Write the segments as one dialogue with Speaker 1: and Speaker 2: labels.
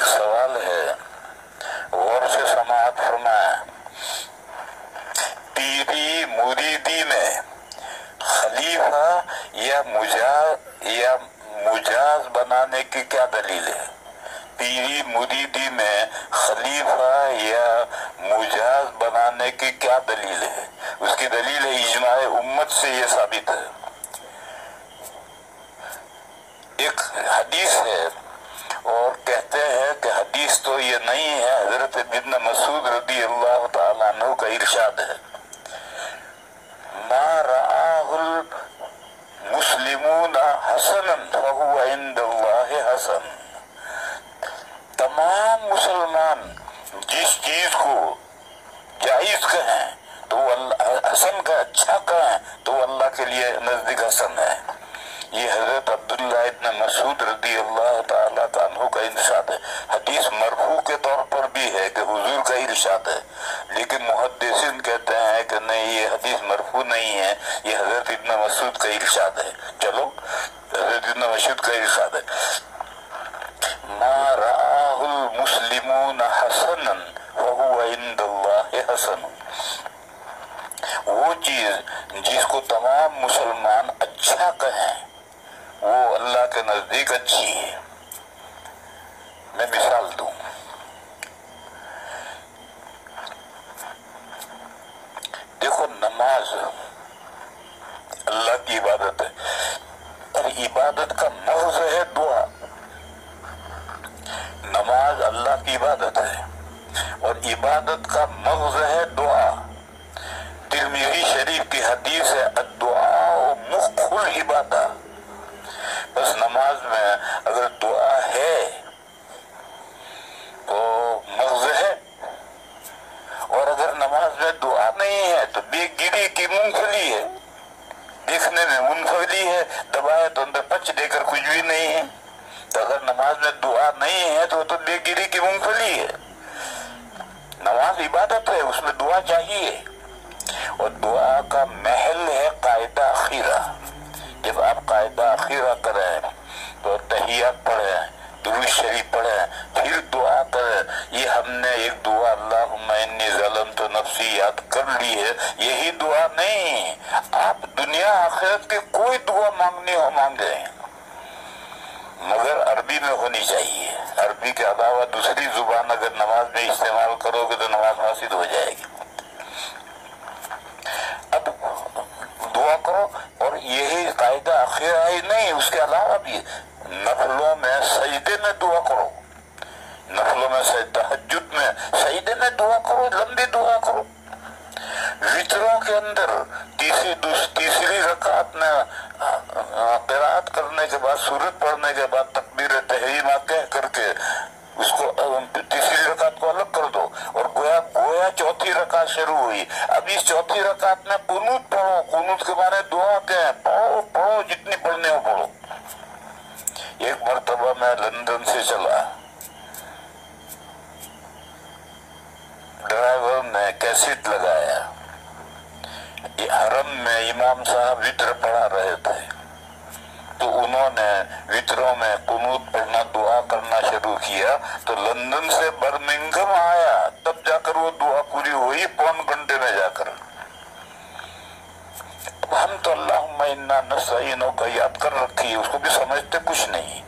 Speaker 1: ایک سوال ہے، غور سے سماعت فرمائیں۔ پیری مریدی میں خلیفہ یا مجاز بنانے کی کیا دلیل ہے؟ پیری مریدی میں خلیفہ یا مجاز بنانے کی کیا دلیل ہے؟ اس کی دلیل ہے اجماع امت سے یہ ثابت ہے۔ ایک حدیث ہے اور کہتے ہیں کہ حدیث تو یہ نہیں ہے، حضرت ابن مسعود رضی اللہ تعالیٰ عنہ کا ارشاد ہے، ما رآہ المسلمون حسنا فہو عند اللہ حسن۔ تمام مسلمان جس چیز کو جائز کہیں تو حسن کا اچھا کہیں تو اللہ کے لیے نزدیک حسن ہے۔ یہ حضرت عبداللہ ابن مسعود رضی اللہ تعالیٰ عنہ کا ارشاد ہے۔ حدیث مرفوع کے طور پر بھی ہے کہ حضور کا ارشاد ہے، لیکن محدثین کہتے ہیں کہ نہیں، یہ حدیث مرفوع نہیں ہے، یہ حضرت ابن مسعود کا ارشاد ہے۔ چلو، حضرت ابن مسعود کا ارشاد ہے، ما رآہ المسلمون حسنا فہو عند اللہ حسن۔ وہ چیز جس کو تمام مسلمان اچھا کہیں وہ اللہ کے نزدیک اچھی ہے۔ میں مثال دوں، دیکھو نماز اللہ کی عبادت ہے اور عبادت کا مغز ہے دعا۔ نماز اللہ کی عبادت ہے اور عبادت کا مغز ہے دعا۔ ترمذی شریف کی حدیث ہے، الدعاء مخ العبادہ۔ بس نماز میں اگر دعا ہے تو مغز ہے، اور اگر نماز میں دعا نہیں ہے تو بے گری کی مونگ پھلی ہے، دیکھنے میں منفلی ہے، دبائے تو اندر پچ دے کر کچھ بھی نہیں ہے۔ تو اگر نماز میں دعا نہیں ہے تو بے گری کی مونگ پھلی ہے۔ نماز عبادت ہے، اس میں دعا چاہیے، اور دعا کا محل ہے قاعدہ اخیرہ۔ جب آپ قاعدہ اخیرہ کریں تو تحیات پڑھیں، درود شریف پڑھیں، پھر دعا کریں۔ یہ ہم نے ایک دعا اللہم انی ظلمت نفسی یاد کر لی ہے، یہی دعا نہیں۔ آپ دنیا آخرت کی کوئی دعا مانگنی ہو مانگیں، مگر عربی میں ہونی چاہیے۔ عربی کے علاوہ دوسری زبان اگر نماز میں استعمال کرو گے تو نماز فاسد ہو جائے گی۔ اب دعا کرو، اور یہی قاعدہ اخیرہ ہی نہیں، اس کے علاوہ بھی نفلوں میں سجدے میں دعا کرو، نفلوں میں تہجد میں سجدے میں دعا کرو، لمبی دعا کرو۔ وطروں کے اندر تیسری رکعت میں قرات کرنے کے بعد، سورت پڑھنے کے بعد تکبیر تحریمہ کہہ کر کے اس کو تیسری رکعت کو الگ کر دو، اور گویا چوتھی رکعت شروع ہوئی۔ اب اس چوتھی رکعت میں قنوت پڑھو، قنوت کے معنی دعا کہیں، پڑھو جتنی پڑھنے ہو پڑھو۔ ایک مرتبہ میں لندن سے چلا، ڈرائیور نے کیسٹ لگایا، حرم میں امام صاحب وطر پڑھا رہے تھے، تو انہوں نے وطروں میں قنوت پڑھنا، دعا کرنا شروع کیا، تو لندن سے برمنگھم آیا، تب جا کر وہ دعا پوری ہوئی، پون گھنٹے میں جا کر۔ ہم تو اللہم انا نستعینک کا یاد کر رکھی ہے، اس کو بھی سمجھتے کچھ نہیں،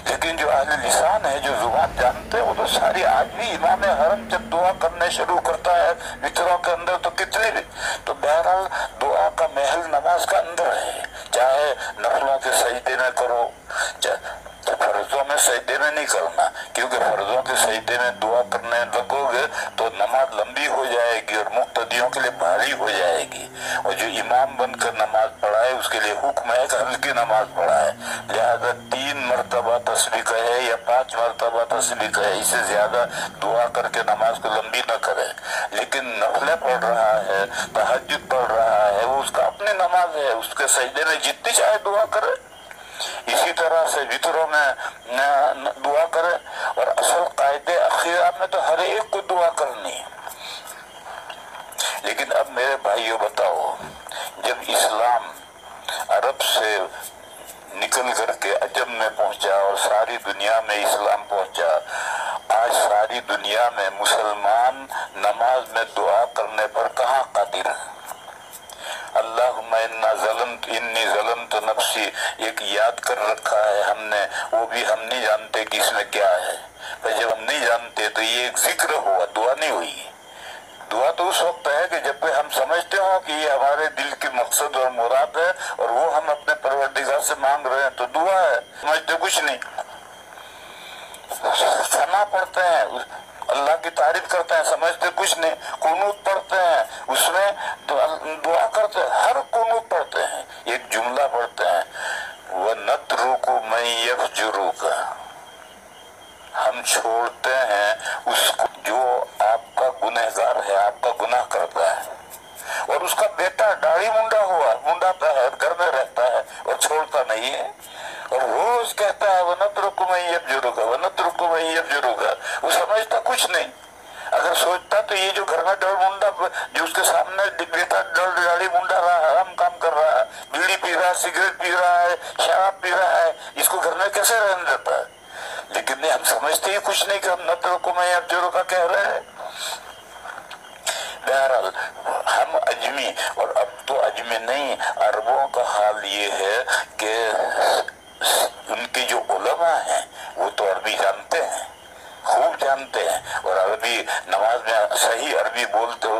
Speaker 1: لیکن جو اہل لسان ہے، جو زبان جانتے ہیں، وہ تو ساری، آج بھی امام حرم جب دعا کرنے شروع کرتا ہے وطروں کے اندر تو کتنے بھی، تو بہرحال دعا کا محل نماز کا اندر ہے، چاہے نفلوں کے سجدے میں کرو، فرضوں میں سجدے میں نہیں کرنا، کیونکہ فرضوں کے سجدے میں دعا کرنے لگو گے تو نماز لمبی ہو جائے گی اور مقتدیوں کے لیے بھاری ہو جائے گی، اور جو امام بن کر نماز پڑھائے اس کے لیے حکم ہے کہ ہلکی نماز پڑھائے، لہذا 3 مرتبہ تسبیح کہے یا 5 مرتبہ تسبیح کہے، اس سے زیادہ دعا کر کے نماز کو لمبی نہ کرے۔ لیکن نفلیں پڑھ رہا ہے، تہجد پڑھ رہا ہے، وہ اس کا اپنی نماز ہے، اس کے سجدے میں جتنی چاہے دعا کرے، اسی طرح سے وطروں میں دعا کرے، اور اصل قاعدے اخیرہ میں تو ہر ایک کو دعا کرنی ہے۔ لیکن اب میرے بھائیوں بتاؤ، جب اسلام عرب سے نکل کر کے عجم میں پہنچا اور ساری دنیا میں اسلام پہنچا، सारी दुनिया में मुसलमान नमाज में दुआ करने पर कहाँ कादिर है। अल्लाहुम्मा इन्नी ज़लमतु नफ्सी एक याद कर रखा है हमने, वो भी हम नहीं जानते कि इसमें क्या है। पर जब हम नहीं जानते तो ये एक जिक्र हुआ, दुआ नहीं हुई। दुआ तो उस वक्त है कि जब हम समझते हो कि ये हमारे दिल की मकसद और मुराद है और वो हम अपने परवरदिगार से मांग रहे हैं, तो दुआ है। समझते कुछ नहीं, सना पढ़ते हैं, अल्लाह की तारीफ करते हैं, समझते कुछ नहीं। कुनूत पढ़ते हैं, उसमें दुआ करते हैं, हर कुनूत पढ़ते हैं, एक जुमला पढ़ते हैं, वह नत्रुकु मन यफजुरुका, हम छोड़ते हैं उसको जो आपका गुनहगार है, आपका गुनाह करता है। और उसका बेटा दाढ़ी मुंडाता है, घर में रहता है और छोड़ता नहीं है, और रोज कहता है वनत्रुकु मन यफजुरुका, वनत्रुकु मन यफजुरुका। वो समझता कुछ नहीं। अगर सोचता तो ये जो घर में डर मुंडा, जो उसके सामने बेटा दाढ़ी मुंडा रहा है, हराम काम कर रहा है, बीड़ी पी रहा है, सिगरेट पी रहा है, शराब पी रहा है, इसको घर में कैसे रहने देता है। लेकिन नहीं, हम समझते ही कुछ नहीं कि हम नत्रुकु मन यफजुरुका कह रहे हैं। बहरहाल हम अजमी, और अब तो अजमी नहीं, अरबों का हाल ये है कि उनके जो उलमा हैं वो तो अरबी जानते हैं, खूब जानते हैं, और अरबी नमाज में सही अरबी बोलते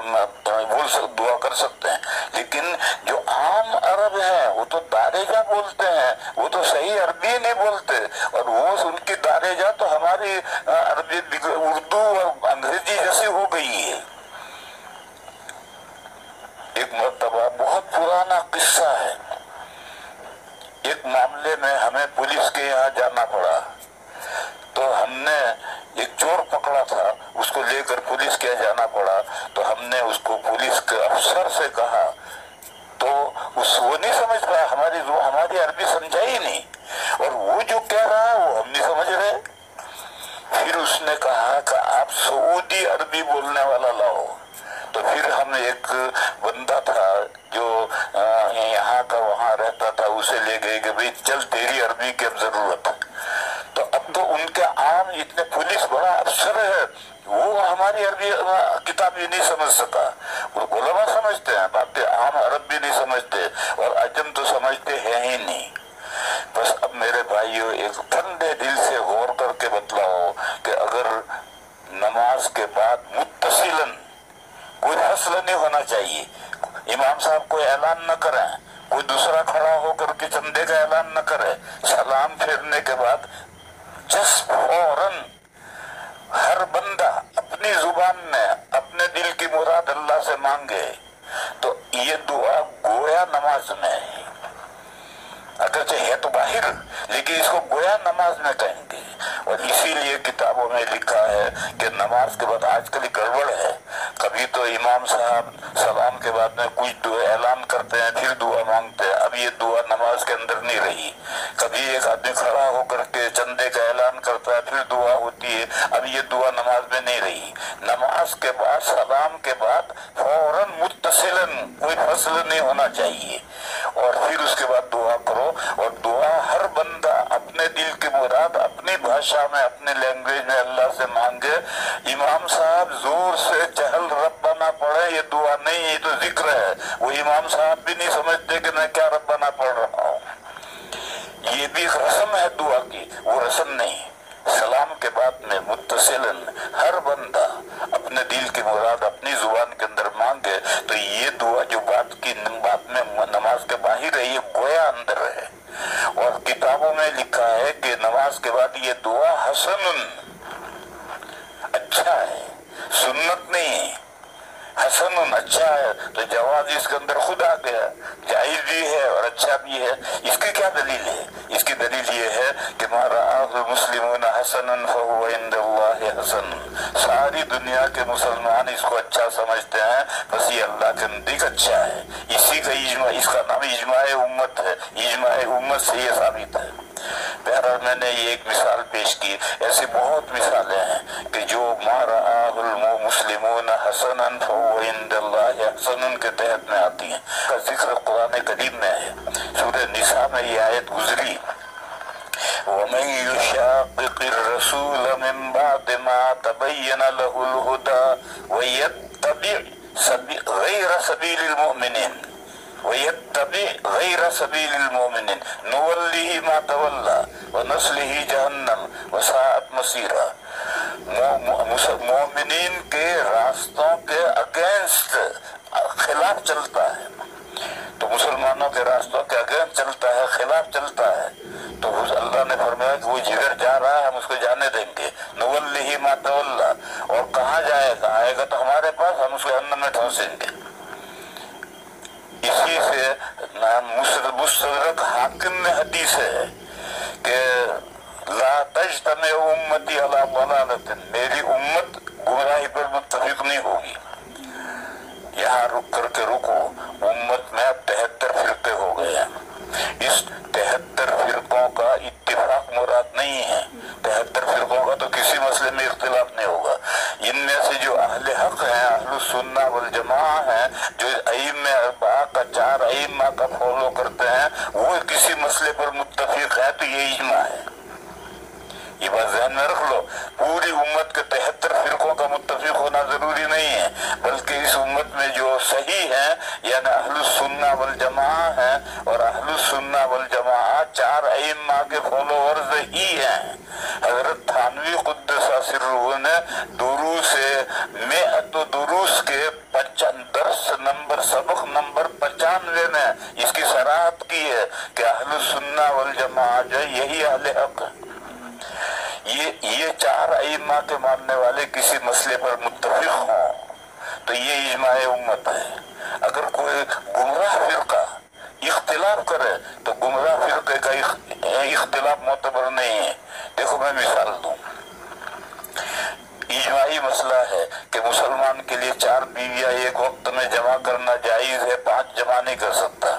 Speaker 1: दुआ कर सकते हैं। लेकिन जो आम अरब है वो तो दारेजा बोलते हैं, वो तो सही अरबी नहीं बोलते, और वो उनकी दारेजा तो हमारी अरबी उर्दू और अंग्रेजी जैसी हो गई है। एक मर्तबा बहुत पुराना किस्सा है, एक मामले में हमें पुलिस के यहाँ जाना पड़ा, तो हमने एक चोर पकड़ा था, उसको लेकर पुलिस के यहाँ जाना पड़ा। तो हमने उसको पुलिस के अफसर से कहा, तो वो नहीं समझ पाया, हमारी अरबी समझा ही नहीं, और वो जो कह रहा है वो हम नहीं समझ रहे। फिर उसने कहा कि आप सऊदी अरबी बोलने वाला लाओ। तो फिर हम एक बंदा था जो यहाँ का वहाँ रहता था, उसे ले गए कि भाई चल तेरी अरबी की अब जरूरत है। तो अब तो उनके आम इतने पुलिस बड़ा अफसर है, वो हमारी अरबी किताब भी नहीं समझ सका। वो उलमा समझते हैं बातें, आम अरब भी नहीं समझते, और अजम तो समझते हैं ही नहीं। बस अब मेरे भाइयों, एक ठंडे दिल से गौर करके बतलाओ कि अगर नमाज के बाद मुत्तसिलन कोई हसल नहीं होना चाहिए, इमाम साहब कोई ऐलान न करें, कोई दूसरा खड़ा होकर के चंदे का ऐलान न करे, सलाम फेरने के बाद जस्ट फौरन हर बंदा अपनी जुबान में अपने दिल की मुराद अल्लाह से मांगे, तो ये दुआ गोया नमाज में है। अगरचे है तो बाहर, लेकिन इसको गोया नमाज में कहेंगे। और इसीलिए किताबों में लिखा है कि नमाज के बाद आजकल गड़बड़ है, कभी तो इमाम साहब सलाम के बाद में कुछ दुआ ऐलान करते हैं, फिर दुआ मांगते हैं। अब ये दुआ नमाज के अंदर नहीं रही। कभी एक आदमी खड़ा होकर के चंदे का ऐलान करता है, फिर दुआ होती है, अब ये दुआ नमाज में नहीं रही। नमाज के बाद सलाम के बाद फौरन मुत्तसिलन, कोई फसल नहीं होना चाहिए, और फिर उसके बाद दुआ करो। और दुआ हर बंदा अपने दिल की मुराद अपनी भाषा में, अपने लैंग्वेज में अल्लाह से मांगे। इमाम साहब जोर से चहल रब्बाना पढ़े, ये दुआ नहीं, ये तो जिक्र है। वो इमाम साहब भी नहीं समझते कि मैं क्या रब्बाना पढ़ रहा हूँ। ये भी एक रस्म है दुआ की, वो रस्म नहीं। सलाम के बाद में मुत्तसिलन हर बंदा अपने दिल की मुराद अपनी जुबान के अंदर मांगे, तो ये दुआ जो बात में नमाज के बाहर है, ये गोया अंदर है। और किताबों में लिखा है कि नमाज के बाद ये दुआ हसनुन, अच्छा है, सुन्नत नहीं, हसनुन अच्छा है। तो जवाब इसके अंदर खुद आ गया, जायज भी है और अच्छा भी है। इसकी क्या दलील है? इसकी दलील ये है कि मुस्लिमून हसनन फहुव इंदल्लाहि हसन, सारी दुनिया के मुसलमान इसको अच्छा समझते हैं, बस ये अल्लाह के नजदीक अच्छा है। इसी का इजमा, इसका नाम इजमाए उम्मत है। इजमाए उम्मत से ये साबित है। बहरहाल मैंने ये एक मिसाल पेश की, ऐसी बहुत मिसालें हैं कि जो माराहुल मुस्लिमून हसनन फहुव इंदल्लाहि हसनन के तहत में आती हैं। का जिक्र कुरान करीम में है, सूरह निसा में ये आयत गुजरी, वमन युशाक़िक़िर रसूल मिन बाद मा تبین لہ الہدی ویتبع غیر سبیل المؤمنین غیر سبیل المؤمنین نولہ ما تولی ونصلہ جہنم وساءت مصیرا۔ مومنین کے راستوں کے اگینسٹ خلاف چلتا ہے، تو مسلمانوں کے راستوں کے اگینسٹ چلتا ہے، خلاف چلتا ہے، تو اللہ نے فرمایا کہ وہ جگر جا رہا ہے، ہم اس کو جانے دیں گے۔ نولہ ما تولی، اور کہاں جائے گا؟ آئے گا تو ہمارے پاس، ہم اس کو جہنم میں ٹھونسیں گے۔ اسی سے مستدرک حاکم میں حدیث ہے کہ لا تجتمع امتی علی ضلالۃ، میری امت گمراہی پر متفق نہیں ہوگی۔ یہاں رک کر کے رکو، امت میں اب 73 فرقے ہو گئے ہیں۔ اس 73 فرقوں کا اتفاق مراد نہیں ہے، 73 فرقوں کا تو کسی مسئلے میں اختلاف نہیں ہوگا۔ ان میں سے جو اہل حق ہیں، اہل السنہ والجماعہ ہیں، جو ائمہ اربعہ کا، 4 ائمہ کا فالو کرتے ہیں، وہ کسی مسئلے پر متفق ہے تو یہ اجماع ہے۔ یہ بات ذہن میں رکھ لو، پوری امت کے 73 فرقوں کا متفق ہونا ضروری نہیں ہے، بلکہ اس امت میں جو صحیح ہیں یعنی اہل السنہ والجماعہ ہیں، اور اہل السنہ والجماعہ 4 ائمہ کے فالوورز ہی ہیں۔ حضرت تھانوی قدس سرہ نے دروس مئت دروس کے درس نمبر، سبق نمبر 95 میں اس کی صراحت کی ہے کہ اہل السنہ والجماعہ جو ہے یہی اہل حق ہے۔ یہ 4 ائمہ کے ماننے والے کسی مسئلے پر متفق ہوں تو یہ اجماع امت ہے۔ اگر کوئی گمراہ فرقہ اختلاف کرے تو گمراہ فرقے کا اختلاف معتبر نہیں ہے۔ دیکھو میں مثال دوں، اجماعی مسئلہ ہے کہ مسلمان کے لیے 4 بیویاں ایک وقت میں جمع کرنا جائز ہے، 5 جمع نہیں کر سکتا۔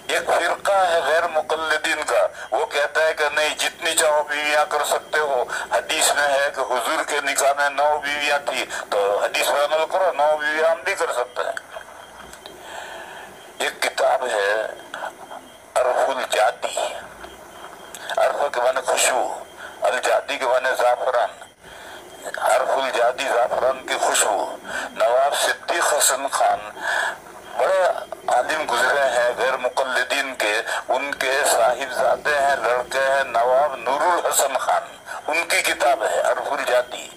Speaker 1: ایک فرقہ ہے غیر مقلدین کا، وہ کہتا ہے کہ نہیں، جتنی چاہو بیویاں کر سکتے ہو۔ حدیث میں ہے کہ حضور کے نکاح میں 9 بیویاں تھی، تو حدیث پر عمل کرو، 9 بیویاں ہم بھی کر سکتے ہیں۔ ایک کتاب ہے عرف الجادی، عرف کے معنی خوشبو، الجادی کے معنی زعفران، عرف الجادی زعفران کی خوشبو۔ نواب صدیق حسن خان بڑے عالم گزرے ہیں غیر مقلدین کے، ان کے صاحبزادے ہیں، لڑکے ہیں نواب نور الحسن خان، ان کی کتاب ہے عرف الجادی۔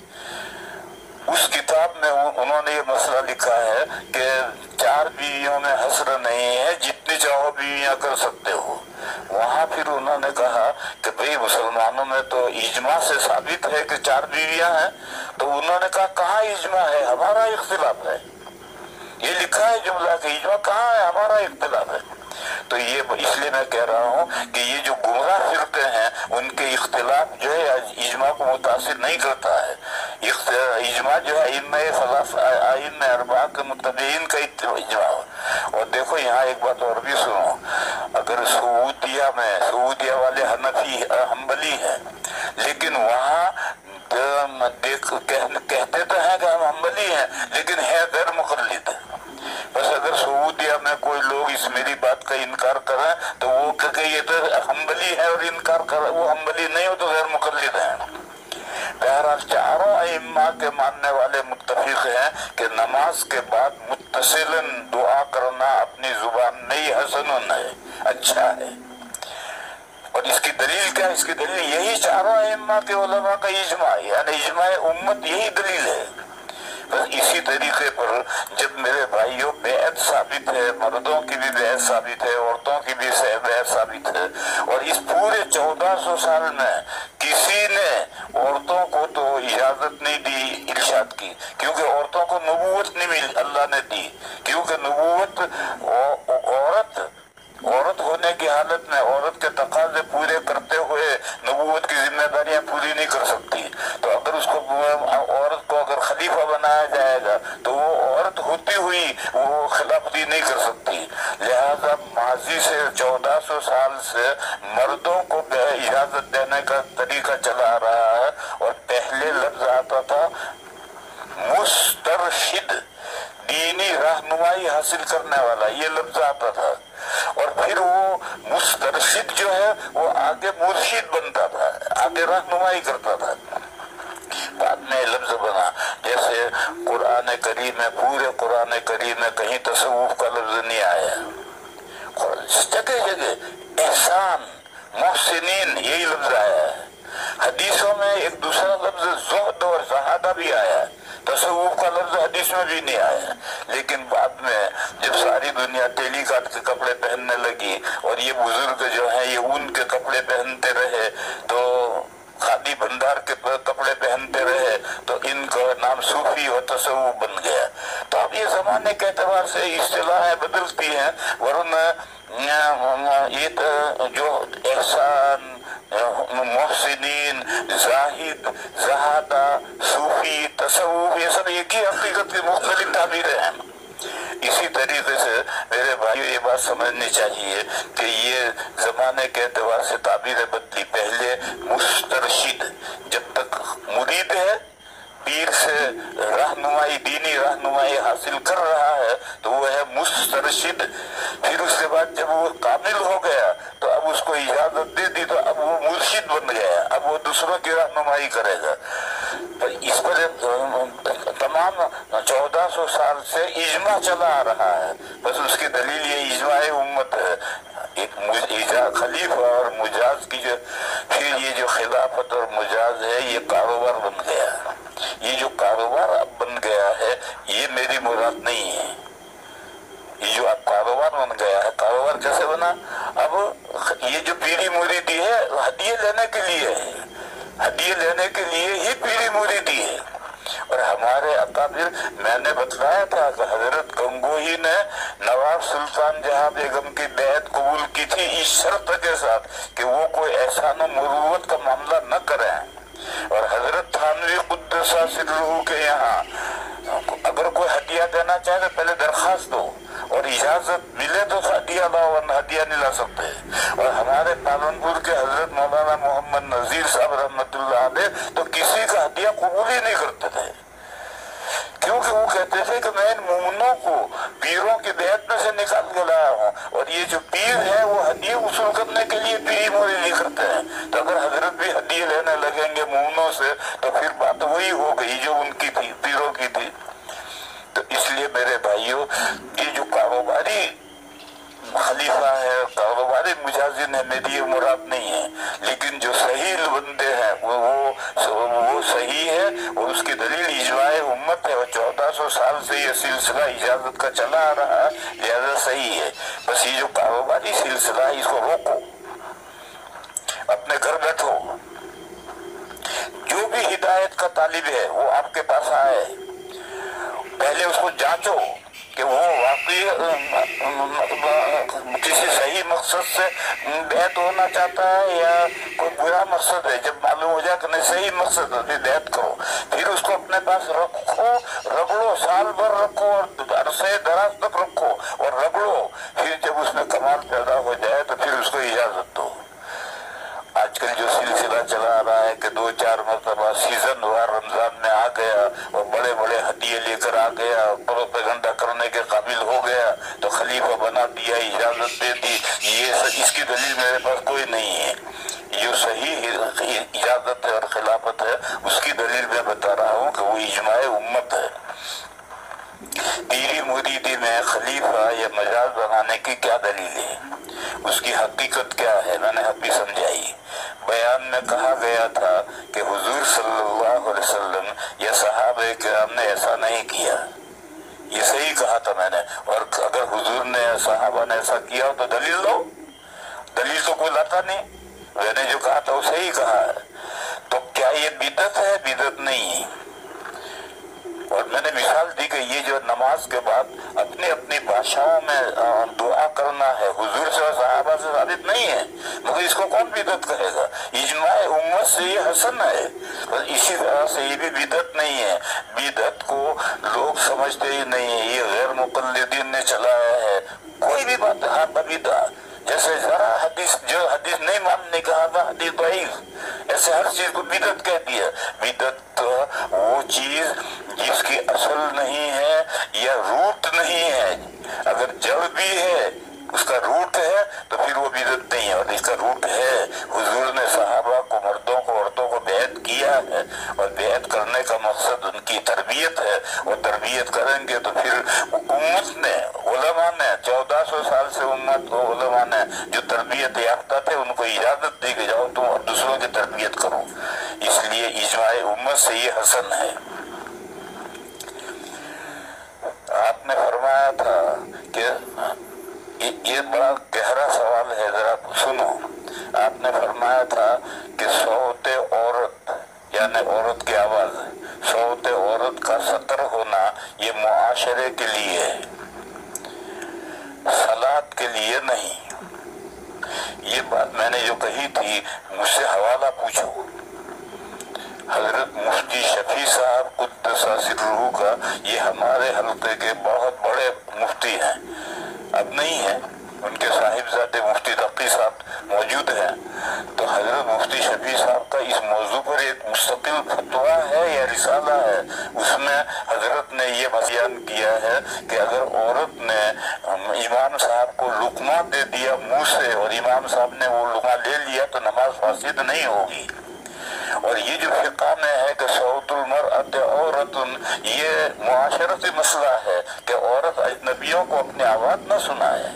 Speaker 1: اس کتاب میں انہوں نے یہ مسئلہ لکھا ہے کہ 4 بیویوں میں حصر نہیں ہے، جتنی چاہو بیویاں کر سکتے ہو۔ وہاں پھر انہوں نے کہا کہ بھئی مسلمانوں میں تو اجماع سے ثابت ہے کہ 4 بیویاں ہیں، تو انہوں نے کہا کہاں اجماع ہے، ہمارا اختلاف ہے۔ یہ لکھا ہے جملہ کہ اجماع کہاں ہے، ہمارا اختلاف ہے۔ تو یہ اس لیے میں کہہ رہا ہوں کہ یہ جو گمراہ فرقے ہیں ان کے اختلاف جو ہے اجماع کو متاثر نہیں کرتا ہے۔ اجماع جو ہے ائمہ اربعہ کے متبعین کا اجماع۔ اور دیکھو یہاں ایک بات اور بھی سنو، اگر سعودیہ والے حنبلی ہیں، لیکن وہاں کہتے تو ہیں کہ ہم حنبلی ہیں لیکن ہے غیر مقلد۔ بس اگر سعودیہ میں کوئی لوگ اس میری بات کا انکار کریں تو وہ کہ یہ تو حنبلی ہے اور انکار کرے، وہ حنبلی نہیں ہو تو غیر مقلد ہیں۔ بہرحال 4 ائمہ کے ماننے والے متفق ہیں کہ نماز کے بعد متصلاً دعا کرنا اپنی زبان میں حسن ہے، اچھا ہے۔ اور اس کی دلیل کیا ہے؟ اس کی دلیل یہی 4 ائمہ کے علماء کا اجماع، یعنی اجماع امت یہی دلیل ہے۔ بس اسی طریقے پر جب میرے بھائیوں بیعت ثابت ہے، مردوں کی بھی بیعت ثابت ہے، عورتوں کی بھی بیعت ثابت ہے، اور اس پورے 1400 سال میں کسی نے عورتوں کو تو اجازت نہیں دی ارشاد کی، کیونکہ عورتوں کو نبوت نہیں ملی، اللہ نے دی، کیونکہ نبوت عورت ہونے کی حالت میں عورت کے تقاضے پورے کرتے ہوئے نبوت کی ذمہ داریاں پوری نہیں کر سکتی۔ تو اگر اس کو عورت کو اگر خلیفہ بنایا جائے گا تو وہ عورت ہوتی ہوئی وہ خلافتی نہیں کر سکتی۔ لہذا ماضی سے 1400 سال سے مردوں کو اجازت دینے کا طریقہ چلا آ رہا ہے، اور پہلے لفظ آتا تھا مسترشد، دینی رہنمائی حاصل کرنے والا، یہ لفظ آتا تھا، اور پھر وہ مسترشد جو ہے وہ آگے مرشد بنتا تھا، آگے رہنمائی کرتا تھا۔ بعد میں कुरान करीम में, पूरे कुरान करीम में कहीं तसव्वुफ का लफ्ज नहीं आया। जगह जगह एहसान, मोहसिनीन यही लफ्ज आया है। हदीसों में एक दूसरा लफ्ज ज़ुहद और ज़हादा भी आया है, तसव्वुफ का लफ्ज हदीस में भी नहीं आया। लेकिन बाद में जब सारी दुनिया टेलीकाट के कपड़े पहनने लगी और ये बुजुर्ग जो हैं ये ऊन के कपड़े पहनते रहे, तो खादी भंडार के कपड़े पहनते रहे, तो इनका नाम सूफी और तसव्वुफ बन गया। तो अब ये जमाने के एतबार से इस्तिलाहें बदलती हैं, वरना ये जो एहसान, मोहसिनीन, जाहिद, जहादा, सूफी, तसव्वुफ, ये सब एक ही हकीकत की मुख्तलिफ ताबीरें हैं। इसी तरीके से मेरे भाइयों ये बात समझनी चाहिए कि ये जमाने के एतबार से ताबीरें बदली। पहले मुस्तरशिद, जब तक मुरीद है, पीर से रहनुमाई, दीनी रहनुमाई हासिल कर रहा है, तो वो है मुस्तरशिद। फिर उसके बाद जब वो कामिल हो गया तो अब उसको इजाजत दे दी, तो अब वो मुर्शिद बन गया, अब वो दूसरों की रहनुमाई करेगा। तो इस पर तमाम 1400 साल से इजमा चला आ रहा है। बस उसकी दलील ये इजमाए उम्मत है। एक खलीफा और मुजाज की जो, फिर ये जो खिलाफत और मुजाज है ये कारोबार बन गया। ये जो कारोबार अब बन गया है ये मेरी मुराद नहीं है। ये जो अब कारोबार बन गया है, कारोबार कैसे बना? अब ये जो पीरी मुरीदी है हदिये लेने के लिए है, हदिये लेने के लिए ही पीरी मुरीदी है। और हमारे अकाबिर, मैंने बतलाया था कि हजरत गंगोही ने नवाब सुल्तान जहां बेगम की बैत कबूल की थी इस शर्त के साथ कि वो कोई एहसान मुरूवत का मामला न करें। और हजरत थानवी कुद्दसा सिर्रुहु के यहाँ अगर कोई हदिया देना चाहे तो पहले दरखास्त दो और इजाजत मिले तो हदिया लाओ, वरना हदिया नहीं ला सकते। और हमारे पालनपुर के हजरत मौलाना मोहम्मद नजीर साहब रहमतुल्लाह अलैह तो किसी का हदिया कबूल ही नहीं करते थे, क्योंकि वो कहते थे कि मैं इन मोमिनों को पीरों की बैत में से निकाल के लाया हूँ, और ये जो पीर है वो हदिये वसूल करने के लिए पीरी मुरीदी करते हैं। तो अगर हजरत भी हदिये लेने लगेंगे मोमिनों से तो फिर बात वही हो गई जो उनकी थी, पीरों की थी। तो इसलिए मेरे भाइयों, ये जो कारोबारी खलीफा है, कारोबारी मुजाजिन है, मेरी ये मुराद नहीं है। लेकिन जो सही बंदे हैं वो सही है, और उसकी दलील इजमाए उम्मत है। और 1400 साल से ये सिलसिला इजाजत का चला आ रहा है, लिहाजा सही है। बस ये जो कारोबारी सिलसिला है इसको रोको, अपने घर बैठो। जो भी हिदायत का तालिब है वो आपके पास आए, पहले उसको जांचो कि वो वाकई किसी सही मकसद से बैत होना चाहता है या कोई बुरा मकसद है। जब मालूम हो जाए कि नहीं सही मकसद है फिर बैत करो, फिर उसको अपने पास रखो, रगड़ो, साल भर रखो और अरसे दराज तक रखो और रगड़ो। फिर जब उसमें कमाल पैदा हो जाए तो फिर उसको इजाजत दो। आजकल जो सिलसिला चला आ रहा है कि 2-4 मरतबा सीजन हुआ, रमजान में आ गया और बड़े बड़े हदिये लेकर आ गया, प्रोपेगेंडा करने के काबिल हो गया तो खलीफा बना दिया, इजाजत दे दी, इसकी दलील मेरे पास कोई नहीं है। जो सही इजाजत है और खिलाफत है उसकी दलील मैं बता रहा हूँ कि वो इजमाए उम्मत है। पीरी मुरीदी में खलीफा या मजाज बनाने की क्या दलील है, उसकी हकीकत क्या है, मैंने अभी समझाई। बयान में कहा गया था कि हुजूर सल्लल्लाहु अलैहि वसल्लम या सहाबे किराम ने ऐसा नहीं किया, ये सही कहा था मैंने। और अगर हुजूर ने सहाबा ने ऐसा किया हो तो दलील लो, दलील तो कोई लाता नहीं, मैंने जो कहा था वो सही कहा है। तो क्या ये बिदअत है? बिदअत नहीं। और मैंने मिसाल दी कि ये जो नमाज के बाद अपनी अपनी भाषाओं में दुआ करना है हुजूर से और सहाबा से साबित नहीं है, मगर इसको कौन बिदअत कहेगा? इजमाए उम्मत से ये हसन है। और इसी तरह से ये भी बिदअत नहीं है। बिदअत को लोग समझते ही नहीं है, ये गैर मुक़ल्लिदीन ने चलाया है। कोई भी बात हाँ बबिदा, जैसे जरा हदीस जो हदीस नहीं मानने कहा था हदीस दईफ, ऐसे हर चीज को बिदअत कह दिया। बिदअत तो वो चीज जिसकी असल नहीं है या रूट नहीं है, अगर जड़ भी है उसका रूट है तो फिर वो बिदअत नहीं है। और इसका रूट है, हुजूर ने सहाबा को, मर्दों को, औरतों को बैत किया है और बैत करने करने का मकसद उनकी तरबियत है, और तरबियत करेंगे तो फिर उम्मत ने, उलमा ने 1400 साल से उम्मत को उलमा ने जो तरबियत याफ्ता थे उनको इजाजत दी कि जाओ तुम और दूसरों की तरबियत करो। इसलिए इजमाए उम्मत से ये हसन है। आपने फरमाया था कि ये बड़ा गहरा सवाल है, जरा सुनो। आपने फरमाया था कि सौते औरत यानी औरत की आवाज, सौते औरत का सतर होना ये मुआशरे के लिए है, सलात के लिए नहीं। ये बात मैंने जो कही थी, मुझसे हवाला पूछो। हजरत मुफ्ती शफी साहब कुद्दसा सिर्रुहु का, ये हमारे हल्के के बहुत बड़े मुफ्ती हैं, अब नहीं है, उनके साहिबजादे मुफ्ती तकी साहब मौजूद हैं। तो हजरत मुफ्ती शफी साहब का इस मौजू पर एक मुस्तकिल फतवा है या रिसाला है, उसमें हजरत ने ये बयान किया है कि अगर औरत ने इमाम साहब को लुकमा दे दिया मुंह से और इमाम साहब ने वो लुकमा ले लिया तो नमाज फासिद नहीं होगी। और ये जो फिक़ा में है कि सौतुल मरअत औरतुन, ये मुआशरती मसला है कि औरत अजनबियों को अपनी आवाज न सुनाए।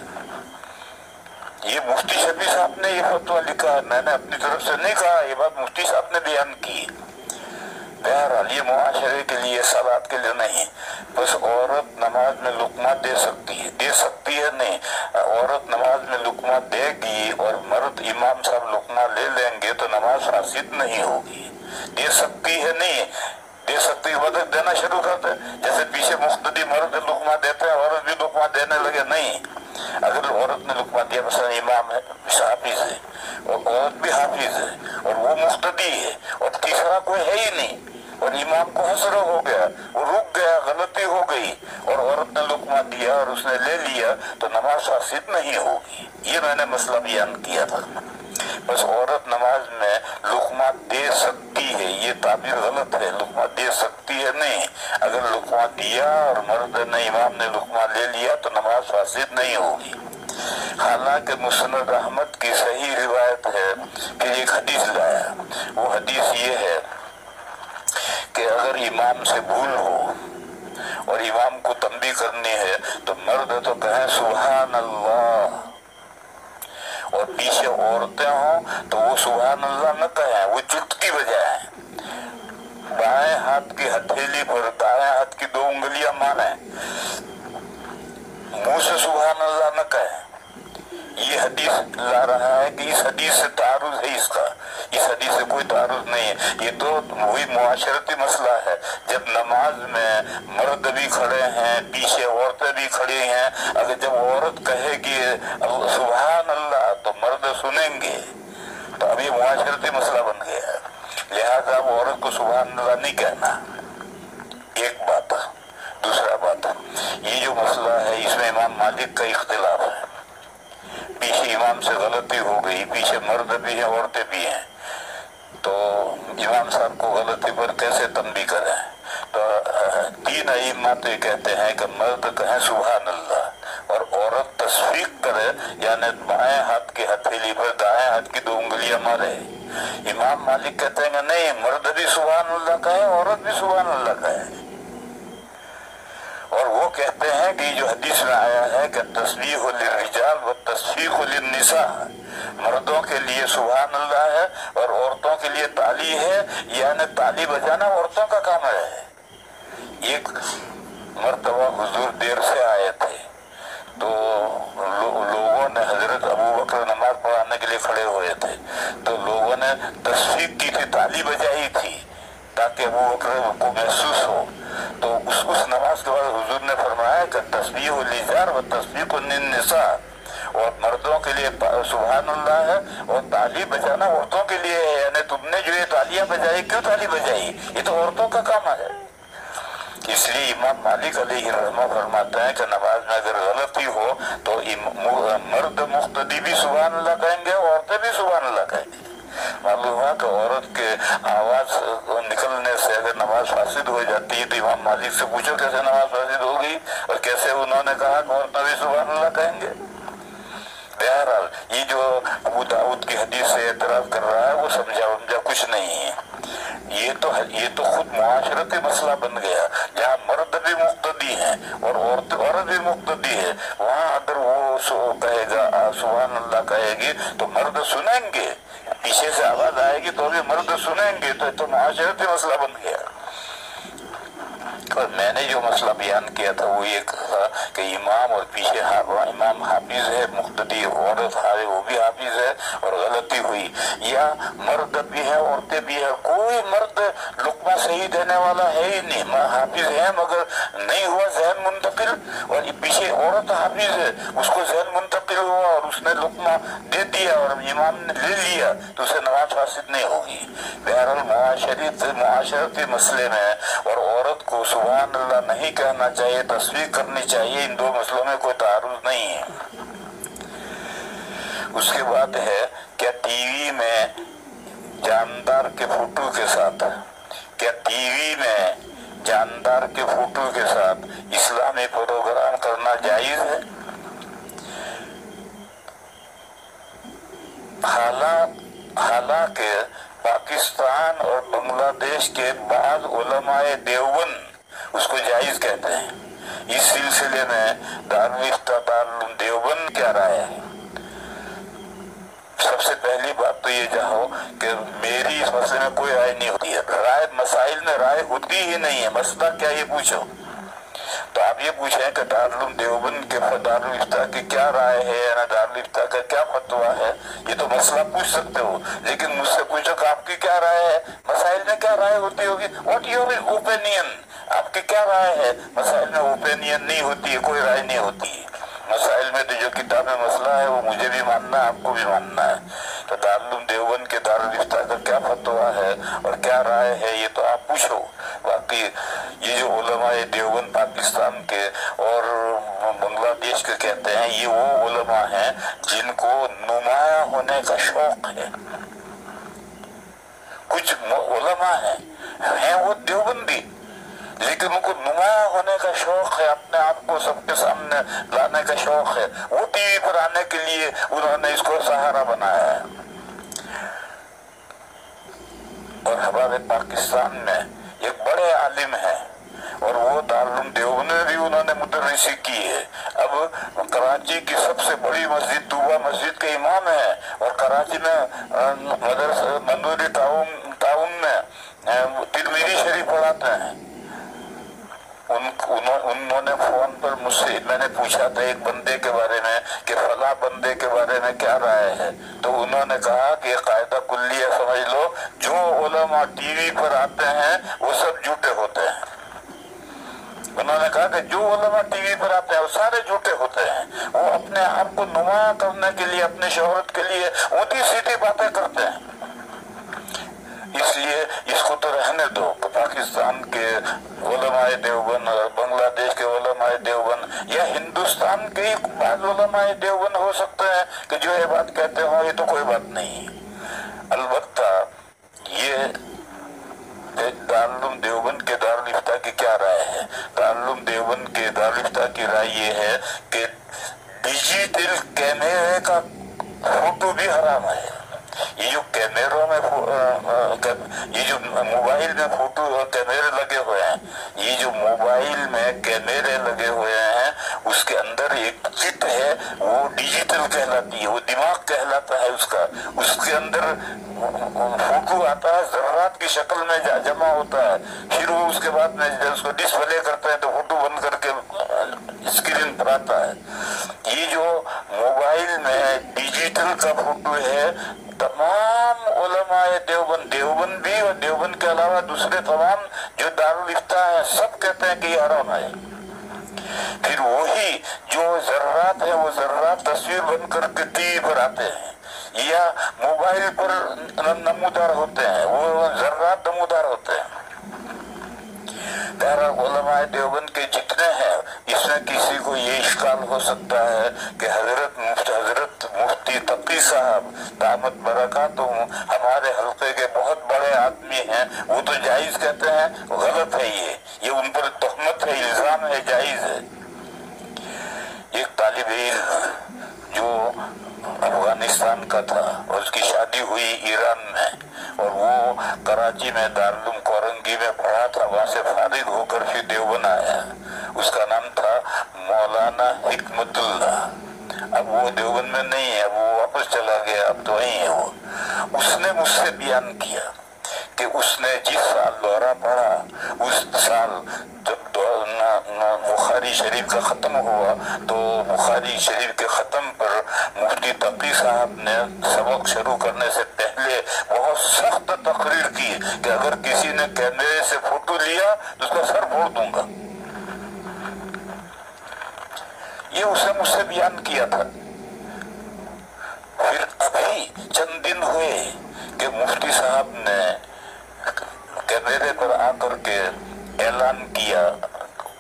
Speaker 1: ये मुफ्ती शफी साहब ने ये फतवा लिखा है, मैंने अपनी तरफ से नहीं कहा, ये बात मुफ्ती साहब ने बयान की। बहरहाल ये मुआशरे के लिए, सलात के लिए नहीं। बस औरत नमाज में लुकमा दे सकती है नहीं, औरत नमाज में लुकमा देगी और मर्द इमाम साहब लुकमा ले लेंगे तो नमाज फासिद नहीं होगी। दे सकती है नहीं, दे सकती है मतलब देना शुरू कर दे, जैसे पीछे मुख्तदी मर्द लुकमा देते हैं, औरत भी लुकमा देने लगे, नहीं। अगर औरत ने लुकमा दिया, मसलन इमाम है हाफिज है और औरत भी हाफिज है और वो मुख्तदी है और तीसरा कोई है ही नहीं, और इमाम को हसरा हो गया, वो रुक गया, गलती हो गई और औरत ने लुकमा दिया और उसने ले लिया तो नमाज फासिद नहीं होगी। ये मैंने मसला बयान किया था। बस औरत नमाज में लुकमा दे सकती है, ये ताबीर गलत है, लुकमा दे सकती है नहीं। अगर लुकमा दिया और मर्द ने, इमाम ने लुकमा ले लिया तो नमाज फासिद नहीं होगी। हालांकि मुस्नद अहमद की सही रिवायत है कि एक हदीस लाया, वो हदीस ये है कि अगर इमाम से भूल हो और इमाम को तंबीह करनी है तो मर्द तो कहें सुभान अल्लाह, और पीछे औरतें हों तो वो सुभान अल्लाह न कहें, वो चुटकी बजाएं, बाएं हाथ की हथेली पर दाएं हाथ की 2 उंगलियां माने, मुंह से सुभान अल्लाह न कहें। ये हदीस ला रहा है कि इस हदीस से तारुज है इसका, इस हदीस से कोई तारुज नहीं है। ये तो वही मुआशरती मसला है, जब नमाज में मर्द भी खड़े हैं, पीछे औरतें भी खड़ी हैं, अगर जब औरत कहेगी सुभान अल्लाह तो मर्द सुनेंगे, तो अब ये मुआशरती मसला बन गया है। लिहाजा अब औरत को सुभान अल्लाह नहीं कहना, एक बात। दूसरा बात, ये जो मसला है इसमें इमाम मालिक का इख्तिलाफ है। पीछे इमाम से गलती हो गई, पीछे मर्द भी है औरतें भी हैं, तो इमाम साहब को गलती पर कैसे तंबीह करें? तो 3 अइम्मा तो कहते हैं कि मर्द कहें सुभान अल्लाह और औरत तस्फीक करे, यानी बाएं हाथ की हथेली पर दाएं हाथ की 2 उंगलियां मारे। इमाम मालिक कहते हैं नहीं, मर्द भी सुभान अल्लाह कहे, औरत भी सुभान अल्लाह कहे। और वो कहते हैं कि जो हदीस में आया है कि तस्बीह लिर्रिजाल व तस्फीक लिन्निसा, मर्दों के लिए सुभान अल्लाह है और औरतों के लिए ताली है, यानी ताली बजाना औरतों का काम है। एक मर्तबा हुजूर देर से आए थे तो लोगों ने, हजरत अबू बकर नमाज पढ़ाने के लिए खड़े हुए थे, तो लोगों ने तस्फीक की थी, ताली बजाई थी ताकि अबू बकर को महसूस हो। तो उस नमाज के बाद हुजूर ने फरमाया कि तस्बीह लिजार व तस्बीह निसा, और मर्दों के लिए सुभान अल्लाह है और ताली बजाना औरतों के लिए है। यानी तुमने जो ये तालियां बजाई, क्यों ताली बजाई? ये तो औरतों का काम है। इसलिए इमाम मालिक अलैहि रहमा फरमाते हैं कि नमाज में अगर गलती हो तो मर्द मुख्तदी भी सुभान अल्लाह कहेंगे, औरतें भी सुभान अल्लाह कहेंगे। मालूम हुआ कि औरत के आवाज निकलने से अगर नमाज फासिद हो जाती है तो इमाम मालिक से पूछो कैसे नमाज फासिद हो गई, और कैसे उन्होंने कहा कि औरतें भी सुभान अल्लाह कहेंगे। बहरहाल ये जो अबू दाऊद की हदीस से एतराज कर रहा है वो समझा कुछ नहीं है। یہ تو خود معاشرتی مسئلہ بن گیا. جہاں مرد بھی مقتدی ہیں اور عورت بھی مقتدی ہے، وہاں اگر وہ کہے گا سبحان اللہ کہے گی تو مرد سنیں گے، پیچھے سے آواز آئے گی تو بھی مرد سنیں گے. تو معاشرتی مسئلہ بن گیا. اور میں نے جو مسئلہ بیان کیا تھا وہ یہ تھا کہ امام اور پیچھے امام حافظ ہے، مقتدی عورت ہے وہ بھی حافظ ہے اور غلطی ہوئی، یا مرد بھی ہے عورتیں بھی ہے. کوئی مرد لقمہ صحیح دینے والا ہے ہی نہیں. حافظ ہے مگر نہیں ہوا ذہن منتقل، اور پیچھے عورت حافظ ہے اس کو ذہن منتقل ہوا اور اس نے لقمہ دے دیا اور امام نے لے لیا تو اسے نماز فاسد نہیں ہوگی. بہرحال معاشرتی مسئلے میں اور عورت کو سبحان اللہ نہیں کہنا چاہیے، تصویر کرنی چاہیے، ان دو مسئلوں میں کوئی تعارض نہیں ہے. اس کے بعد ہے کیا ٹی وی میں جاندار کے فوٹو کے ساتھ اسلامی پروگرام کرنا جائز ہے؟ حالانکہ پاکستان اور بنگلہ دیش کے بعض علماء دیوبند اس کو جائز کہتے ہیں. اس سلسلے میں دارالفتہ دارالعلوم دیوبند کیا رائے ہے؟ سب سے پہلی بات تو یہ جاؤ کہ میری اس مسئلے میں کوئی رائے نہیں ہوتی ہے. مسائل میں رائے ہوتی ہی نہیں ہے. مسئلہ کیا یہ پوچھو تو آپ یہ پوچھیں کہ دارالعلوم دیوبند کے دارالفتہ کی کیا رائے ہے یا دارالفتہ کا کیا فتویٰ ہے، یہ تو مسئلہ پوچھ سکتے ہو. لیکن مجھ سے پوچھو کہ آپ کی کیا رائے ہے، مسائل میں کیا رائے ہوتی ہوگی. واٹ یور اوپینین، آپ کی کیا رائے ہے. مسائل میں اوپینین نہیں ہوتی ہے، کوئی رائے نہیں ہوتی ہے. مسائل میں تو جو کتاب میں مسئلہ ہے وہ مجھے بھی ماننا ہے، آپ کو بھی ماننا ہے. تو دارالعلوم دیوبند کے دارالفتہ کا کیا فتویٰ ہے اور کیا رائے ہے یہ تو آپ پوچھو. باقی یہ جو علماء دیوبند پاکستان کے اور بنگلہ دیش کے کہتے ہیں، یہ وہ علماء ہیں جن کو نمایاں ہونے کا شوق ہے. کچھ علماء ہیں وہ دیوبندی لیکن ان کو نمایاں ہونے کا شوق ہے، اپنے آپ کو سب کے سامنے لانے کا شوق ہے. وہ ٹی وی پر آنے کے لیے انہوں نے اس کو سہارا بنایا ہے. اور ہمارے پاکستان میں ایک بڑے عالم ہیں اور وہ دارالعلوم دیوبند میں بھی انہوں نے مدرسی کی ہے. اب کراچی کی سب سے بڑی مسجد طوبہ مسجد کے امام ہیں اور کراچی میں مدرسہ مندوری ٹاؤن میں ترمذی شریف پڑھاتے ہیں. انہوں نے فون پر مجھ سے میں نے پوچھا تھا ایک بندے کے بارے میں کہ فلاں بندے کے بارے میں کیا رائے ہے، تو انہوں نے کہا کہ قاعدہ کلیہ سمجھ لو، جو علماء ٹی وی پر آتے ہیں وہ سب جھوٹے ہوتے ہیں. انہوں نے کہا کہ جو علماء ٹی وی پر آتے ہیں وہ سارے جھوٹے ہوتے ہیں. وہ اپنے آپ کو نمایاں کرنے کے لیے، اپنے شہرت کے لیے اونچی سیدھی باتیں کرتے ہیں. اس لیے اس کو تو رہنے دو. پاکستان کے علماء دیوبند اور بنگلہ دیش کے علماء دیوبند یا ہندوستان کے بعض علماء دیوبند ہو سکتے ہیں کہ جو یہ بات کہتے ہوں، یہ تو کوئی بات نہیں. البتہ یہ دارالعلوم دیوبند کے دارالفتہ کی کیا رائے ہے. دارالعلوم دیوبند کے دارالفتہ کی رائے یہ ہے کہ ڈیجیٹل کیمرے کا فوٹو بھی حرام ہے. یہ جو کیمروں میں یہ جو موبائل میں فوٹو کیمرے لگے ہوئے ہیں، یہ جو موبائل میں کیمرے لگے ہوئے ہیں اس کے اندر ایک چپ ہے، وہ ڈیجیٹل کہلاتی ہے، وہ دماغ کہلاتا ہے. اس کے اندر فوٹو آتا ہے، ذرات کی شکل میں جمع ہوتا ہے. پھر وہ اس کے بعد میں جب اس کو ڈسپلے کرتے ہیں تو فوٹو بند کر کے اسکرین پر آتا ہے. یہ جو موبائل میں ڈیجیٹل کا فوٹو ہے، تمام علماء دیوبند بھی اور دیوبند کے علاوہ دوسرے تمام جو دارالفتہ ہیں سب کہتے ہیں کہ یہ حرام ہے. پھر وہی جو ذرات ہیں وہ ذرات تصویر بن کر کے ٹی وی پر آتے ہیں یا موبائل پر نمودار ہوتے ہیں، وہ ذرات نمودار ہوتے ہیں. علماء دیوبند کے جتنے ہیں اس میں کسی کو یہ اشکال ہو سکتا ہے کہ حضرت مفتی تقی صاحب دامت برکاتہم ہمارے حلقے کے بہت بڑے آدمی ہیں، وہ تو جائز کہتے ہیں. غلط ہے، یہ ان پر تہمت ہے، الزام ہے، جائز ہے. ایک طالب علم جو افغانستان کا تھا اور اس کی شادی ہوئی ایران میں اور وہ کراچی कराची में दारुल कोरंगी में पढ़ा था, वहां से फारिग होकर फिर देवबंद आया। उसका नाम था मौलाना हिकमतुल्ला। अब वो देवबंद में नहीं है, वो वापस चला गया, अब तो वहीं है वो। उसने मुझसे बयान किया कि उसने जिस साल दौरा पढ़ा उस साल जब बुखारी शरीफ का ख़त्म हुआ तो बुखारी शरीफ के ख़त्म पर मुफ्ती तकी साहब ने सबक शुरू करने से पहले बहुत सख्त तकरीर की कि अगर किसी ने कैमरे से फोटो लिया तो उसका सर फोड़ दूंगा। ये उसने मुझसे बयान किया था। फिर अभी चंद दिन हुए कि मुफ्ती साहब ने कैमरे पर आकर के ऐलान किया,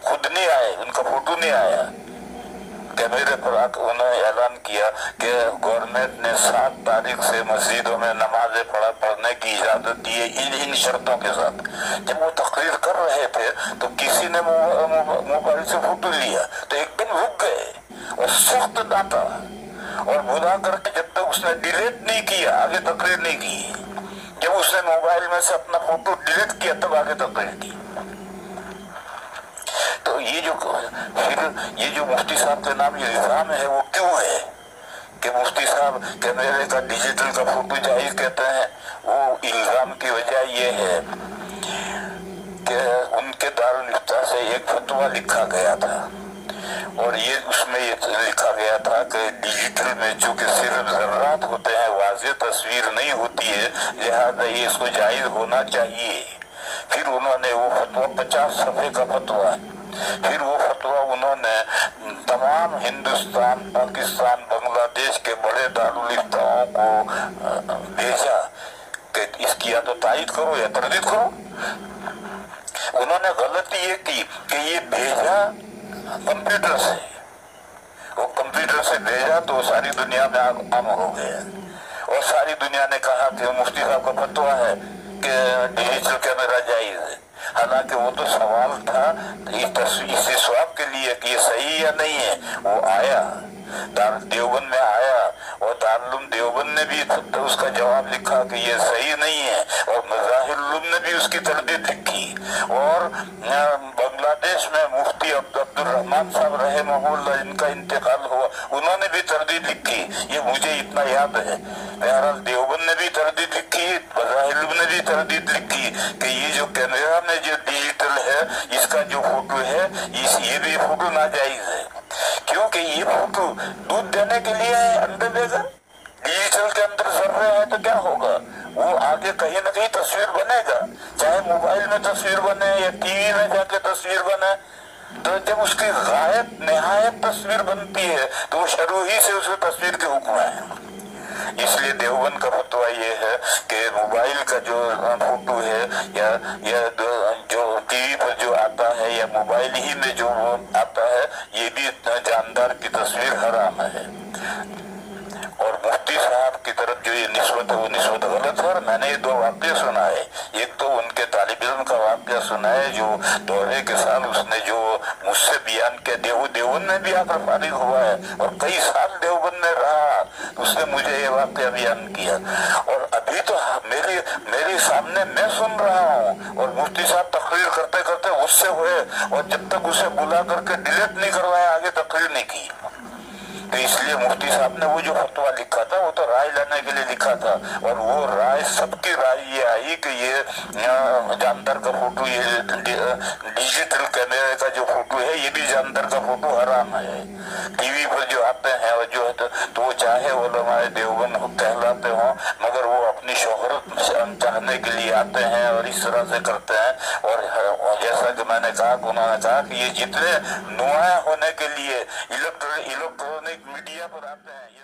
Speaker 1: खुद नहीं आए, उनका फोटो नहीं आया, कैमरे पर आकर उन्होंने ऐलान किया कि गवर्नमेंट ने 7 तारीख से मस्जिदों में नमाजें पढ़ने की इजाजत दी है इन शर्तों के साथ। जब वो तकरीर कर रहे थे तो किसी ने मोबाइल से फोटो लिया तो एकदम रुक गए और सख्त डांटा और बुला करके जब तक उसने डिलीट नहीं किया आगे तकरीर नहीं की। जब उसने मोबाइल में से अपना फोटो डिलीट किया तब आगे तकरीर की। तो ये जो मुफ्ती साहब के नाम ये इल्जाम है वो क्यों है कि मुफ्ती साहब कैमरे का डिजिटल का फोटो जाहिर कहते हैं? वो इल्जाम की वजह ये है कि उनके दारुल इफ्ता से एक फतवा लिखा गया था और उसमें ये लिखा गया था कि डिजिटल में चूंकि सिर्फ जर्रात होते हैं, वाज़ेह तस्वीर नहीं होती है, लिहाजा ये इसको जायज होना चाहिए। फिर उन्होंने वो फतवा 50 सफ़े का फतवा, फिर वो फतवा उन्होंने तमाम हिंदुस्तान, पाकिस्तान, बांग्लादेश के बड़े दारुल इफ्ताओं को भेजा कि इसकी या तो तायद करो या तरदीद करो। उन्होंने गलती ये की कि ये भेजा कंप्यूटर से, वो कंप्यूटर से भेजा तो सारी दुनिया में आम हो गया और सारी दुनिया ने कहा कि मुफ्ती साहब का फतवा है कि डिजिटल कैमरा जायज है। हालांकि वो तो सवाल था इस स्वाब के लिए कि ये सही या नहीं है। वो आया देवबंद में आया और दारुल देवबंद ने भी तो उसका जवाब लिखा कि ये सही नहीं है और मज़ाहिर उलूम ने भी उसकी तरदीद लिखी और बांग्लादेश में मुफ्ती अब्दुल रहमान साहब रहमहुल्लाह इनका इंतकाल हुआ, उन्होंने भी तरदीद लिखी। ये मुझे इतना याद है। बहरहाल देवबंद ने भी तरदीद लिखी, मज़ाहिर उलूम ने भी तरदीद लिखी कि ये जो कैमरा में जो डिजिटल है इसका जो फोटो है ये भी फोटो नाजायज है, क्योंकि ये फोटो दूध देने के लिए है, अंडे देगा। डिजिटल के अंदर जर्रे है तो क्या होगा, वो आगे कहीं ना कहीं तस्वीर बनेगा, चाहे मोबाइल में तस्वीर बने या टीवी में जाके तस्वीर बने। तो जब उसकी गायब निहायत तस्वीर बनती है तो वो शुरू ही से उसकी तस्वीर के हुक्म है। इसलिए देवबंद का फतवा ये है कि मोबाइल का जो फोटो है या जो टीवी पर जो आता है या मोबाइल ही में जो आता है ये भी जानदार की तस्वीर हराम है। और मुफ्ती साहब की तरफ जो ये निस्बत है वो निस्बत गलत है। और मैंने ये 2 वाक़ये सुना है, एक तो उनके तालिब इल्म का वाक़या सुना है जो दौरे के साल उसने जो मुझसे बयान किया, देवबंद में भी आकर फारिग हुआ है और कई साल देवबंद में रहा, उसने मुझे ये वाक़या बयान किया। और अभी तो मेरे सामने मैं सुन रहा हूँ और मुफ्ती साहब तकरीर करते करते गुस्से हुए और जब तक उसे बुला करके डिलीट नहीं करवाया आगे तकरीर नहीं की। तो इसलिए मुफ्ती साहब ने वो जो फतवा लिखा था वो तो राय लेने के लिए लिखा था और वो राय सबकी राय ये आई कि ये जानदार का फोटो, ये डिजिटल कैमरे का जो फोटो है ये भी जानदार का फोटो हराम है। टीवी पर जो आते हैं और जो तो वो चाहे उलमाए देवबंद कहलाते हों मगर वो अपनी शोहरत चाहने के लिए आते हैं और इस तरह से करते हैं। और जैसा कि मैंने कहा, उन्होंने कहा कि ये जितने नुमाया होने के लिए इलेक्ट्रॉनिक मीडिया पर आते हैं